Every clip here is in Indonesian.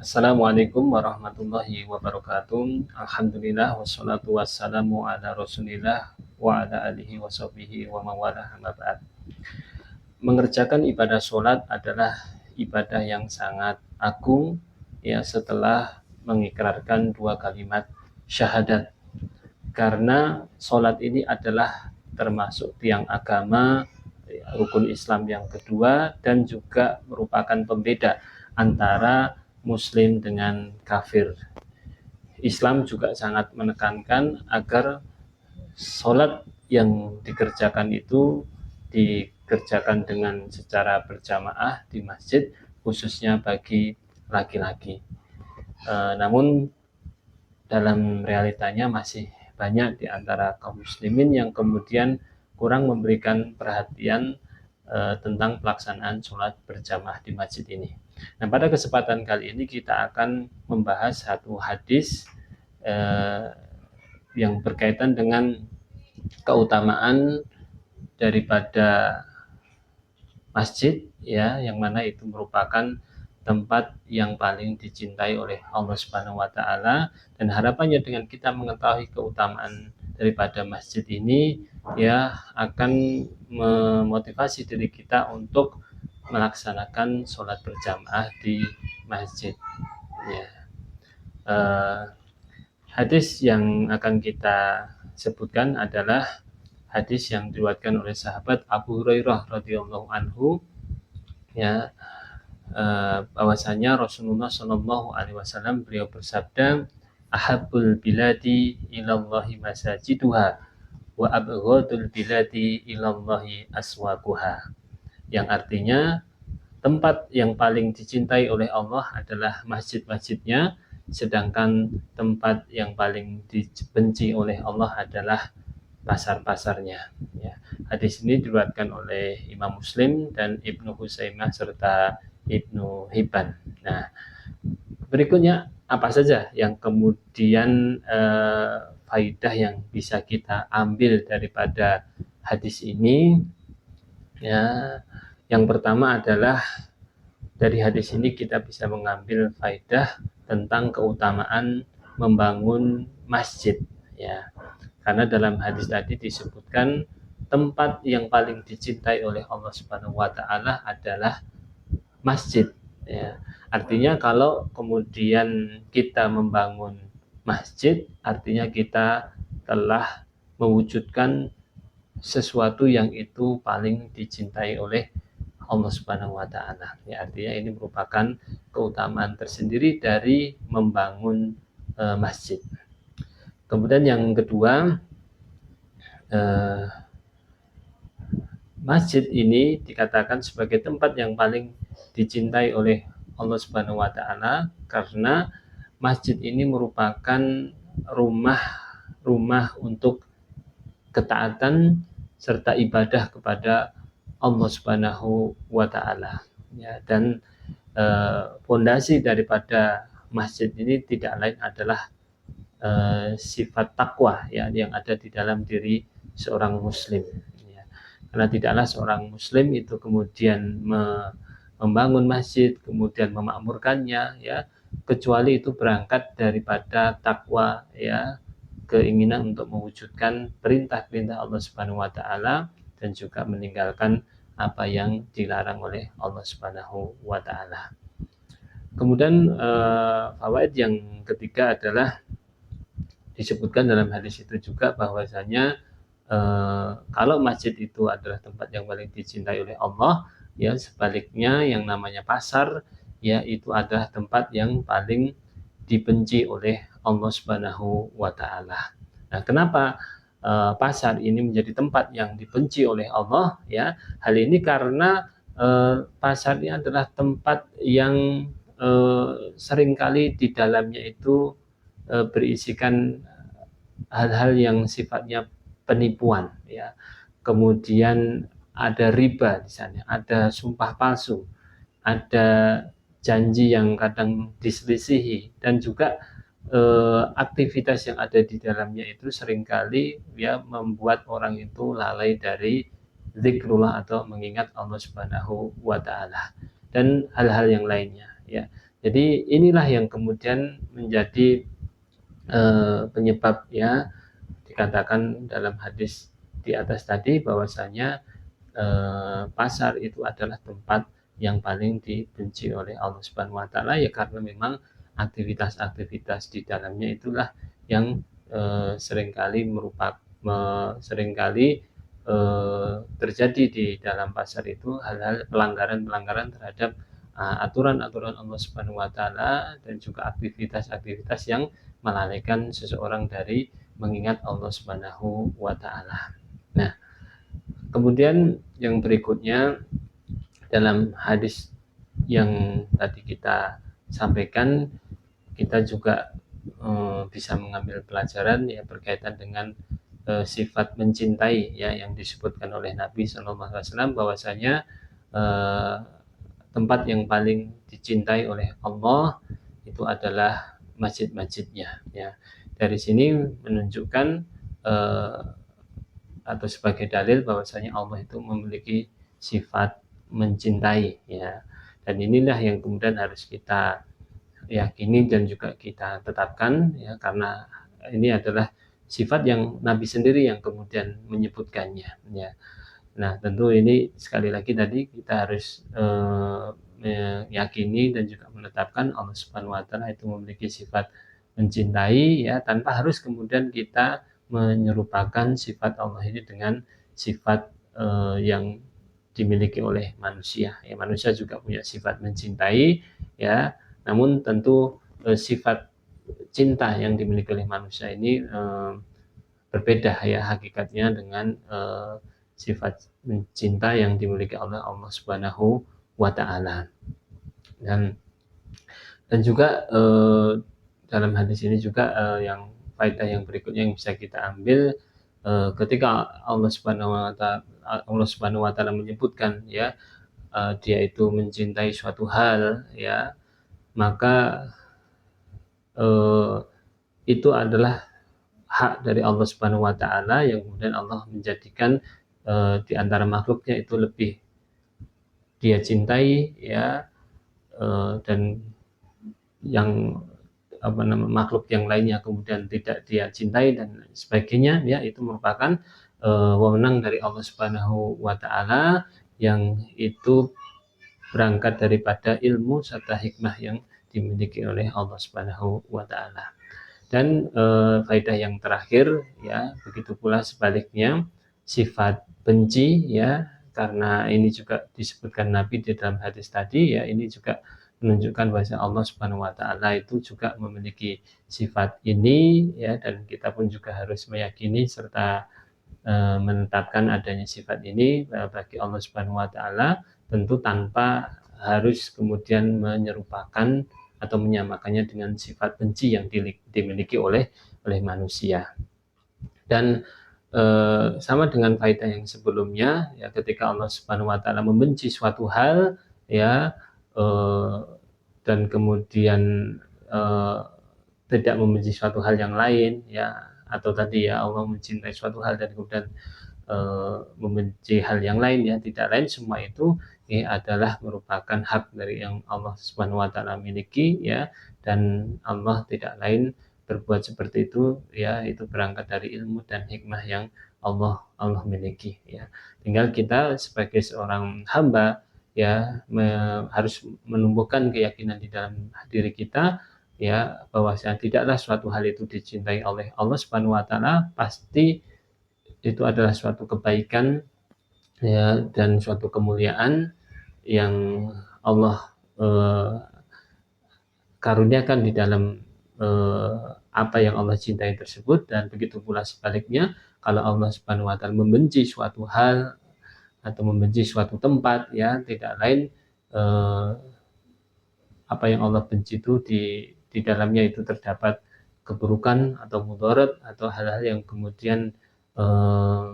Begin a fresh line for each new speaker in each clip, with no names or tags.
Assalamualaikum warahmatullahi wabarakatuh. Alhamdulillah wassalatu wassalamu ala Rasulillah wa ala alihi washabihi wa mawalah amma ba'd. Mengerjakan ibadah sholat adalah ibadah yang sangat agung ya setelah mengikrarkan dua kalimat syahadat. Karena sholat ini adalah termasuk tiang agama, rukun Islam yang kedua, dan juga merupakan pembeda antara Muslim dengan kafir. Islam juga sangat menekankan agar sholat yang dikerjakan itu dikerjakan dengan secara berjamaah di masjid, khususnya bagi laki-laki. Namun dalam realitanya masih banyak di antara kaum muslimin yang kemudian kurang memberikan perhatian tentang pelaksanaan sholat berjamaah di masjid ini. Nah, pada kesempatan kali ini kita akan membahas satu hadis yang berkaitan dengan keutamaan daripada masjid ya, yang mana itu merupakan tempat yang paling dicintai oleh Allah Subhanahu wa taala, dan harapannya dengan kita mengetahui keutamaan daripada masjid ini ya akan memotivasi diri kita untuk melaksanakan sholat berjamaah di masjid ya. Hadis yang akan kita sebutkan adalah hadis yang diriwayatkan oleh sahabat Abu Hurairah radhiyallahu anhu ya, bahwasanya Rasulullah Shallallahu alaihi wasallam beliau bersabda, ahabbul biladi ilallahi masajiduha wa abghadul biladi ilallahi aswaquha, yang artinya tempat yang paling dicintai oleh Allah adalah masjid-masjidnya, sedangkan tempat yang paling dibenci oleh Allah adalah pasar-pasarnya ya. Hadis ini diriwayatkan oleh Imam Muslim dan Ibnu Huzaimah serta Ibnu Hibban. Nah, berikutnya apa saja yang kemudian faidah yang bisa kita ambil daripada hadis ini ya. Yang pertama adalah dari hadis ini kita bisa mengambil faidah tentang keutamaan membangun masjid ya. Karena dalam hadis tadi disebutkan tempat yang paling dicintai oleh Allah Subhanahu wa taala adalah masjid ya. Artinya kalau kemudian kita membangun masjid, artinya kita telah mewujudkan sesuatu yang itu paling dicintai oleh Allah Subhanahu wa taala. Ya, artinya ini merupakan keutamaan tersendiri dari membangun masjid. Kemudian yang kedua, masjid ini dikatakan sebagai tempat yang paling dicintai oleh Allah Subhanahu wa taala karena masjid ini merupakan rumah untuk ketaatan serta ibadah kepada Allah Subhanahu wa taala ya. Dan fondasi daripada masjid ini tidak lain adalah sifat takwa ya yang ada di dalam diri seorang muslim ya. Karena tidaklah seorang muslim itu kemudian membangun masjid kemudian memakmurkannya ya, kecuali itu berangkat daripada takwa ya, keinginan untuk mewujudkan perintah-perintah Allah Subhanahu wa taala dan juga meninggalkan apa yang dilarang oleh Allah Subhanahu wa taala. Kemudian fawaid yang ketiga adalah disebutkan dalam hadis itu juga bahwasanya kalau masjid itu adalah tempat yang paling dicintai oleh Allah ya, sebaliknya yang namanya pasar ya itu adalah tempat yang paling dibenci oleh Allah Subhanahu wa taala. Nah, kenapa pasar ini menjadi tempat yang dibenci oleh Allah ya? Hal ini karena pasar ini adalah tempat yang seringkali di dalamnya itu berisikan hal-hal yang sifatnya penipuan ya. Kemudian ada riba di sana, ada sumpah palsu, ada janji yang kadang diselisihi, dan juga aktivitas yang ada di dalamnya itu seringkali ya membuat orang itu lalai dari zikrullah atau mengingat Allah Subhanahu wa taala dan hal-hal yang lainnya ya. Jadi inilah yang kemudian menjadi penyebab ya dikatakan dalam hadis di atas tadi bahwasanya pasar itu adalah tempat yang paling dibenci oleh Allah Subhanahu wa taala ya karena memang aktivitas-aktivitas di dalamnya itulah yang seringkali seringkali terjadi di dalam pasar itu hal-hal pelanggaran-pelanggaran terhadap aturan-aturan Allah Subhanahu wa taala dan juga aktivitas-aktivitas yang melalaikan seseorang dari mengingat Allah Subhanahu wa taala. Nah, kemudian yang berikutnya dalam hadis yang tadi kita sampaikan, kita juga bisa mengambil pelajaran ya berkaitan dengan sifat mencintai ya yang disebutkan oleh Nabi SAW bahwasanya tempat yang paling dicintai oleh Allah itu adalah masjid-masjidnya ya. Dari sini menunjukkan eh, atau sebagai dalil bahwasanya Allah itu memiliki sifat mencintai ya. Dan inilah yang kemudian harus kita yakini dan juga kita tetapkan ya karena ini adalah sifat yang Nabi sendiri yang kemudian menyebutkannya ya. Nah, tentu ini sekali lagi tadi kita harus meyakini dan juga menetapkan Allah Subhanahu wa taala itu memiliki sifat mencintai ya tanpa harus kemudian kita menyerupakan sifat Allah ini dengan sifat yang dimiliki oleh manusia. Ya, manusia juga punya sifat mencintai ya, namun tentu sifat cinta yang dimiliki oleh manusia ini berbeda ya hakikatnya dengan sifat cinta yang dimiliki oleh Allah Subhanahu wa taala. Dan juga dalam hadis ini juga yang faedah yang berikutnya yang bisa kita ambil ketika Allah Subhanahu wa taala menyebutkan ya dia itu mencintai suatu hal ya, maka eh, itu adalah hak dari Allah Subhanahu wa taala yang kemudian Allah menjadikan di antara makhluknya itu lebih dia cintai ya dan yang makhluk yang lainnya kemudian tidak dia cintai dan sebagainya ya itu merupakan wewenang dari Allah Subhanahu wa taala yang itu berangkat daripada ilmu serta hikmah yang dimiliki oleh Allah Subhanahu wa taala. Dan faedah yang terakhir ya begitu pula sebaliknya sifat benci ya karena ini juga disebutkan Nabi di dalam hadis tadi ya ini juga menunjukkan bahwa Allah Subhanahu wa taala itu juga memiliki sifat ini ya dan kita pun juga harus meyakini serta menetapkan adanya sifat ini bagi Allah Subhanahu wa taala tentu tanpa harus kemudian menyerupakan atau menyamakannya dengan sifat benci yang dimiliki oleh manusia. Dan sama dengan faedah yang sebelumnya ya ketika Allah Subhanahu wa taala membenci suatu hal ya dan kemudian eh, tidak membenci suatu hal yang lain ya atau tadi ya Allah mencintai suatu hal dan kemudian membenci hal yang lain ya tidak lain semua itu adalah merupakan hak dari yang Allah Subhanahu wa taala miliki ya dan Allah tidak lain berbuat seperti itu ya itu berangkat dari ilmu dan hikmah yang Allah miliki ya tinggal kita sebagai seorang hamba ya harus menumbuhkan keyakinan di dalam diri kita ya bahwa tidaklah suatu hal itu dicintai oleh Allah Subhanahu wa taala pasti itu adalah suatu kebaikan ya dan suatu kemuliaan yang Allah karuniakan di dalam apa yang Allah cintai tersebut dan begitu pula sebaliknya kalau Allah Subhanahu wa taala membenci suatu hal atau membenci suatu tempat ya tidak lain eh, apa yang Allah benci itu di dalamnya itu terdapat keburukan atau mudarat atau hal-hal yang kemudian eh,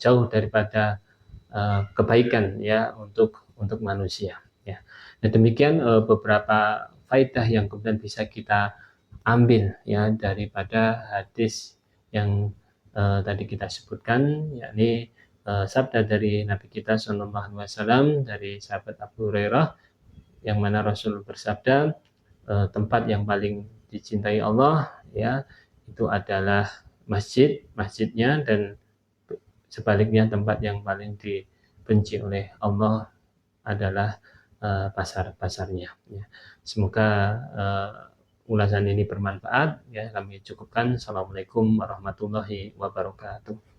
jauh daripada kebaikan ya untuk manusia ya. Nah, demikian beberapa faedah yang kemudian bisa kita ambil ya daripada hadis yang tadi kita sebutkan yakni sabda dari Nabi kita Shallallahu Alaihi Wasallam dari sahabat Abu Hurairah yang mana Rasul bersabda, tempat yang paling dicintai Allah ya itu adalah masjidnya, dan sebaliknya tempat yang paling dibenci oleh Allah adalah pasarnya ya. Semoga ulasan ini bermanfaat ya. Kami cukupkan. Assalamualaikum warahmatullahi wabarakatuh.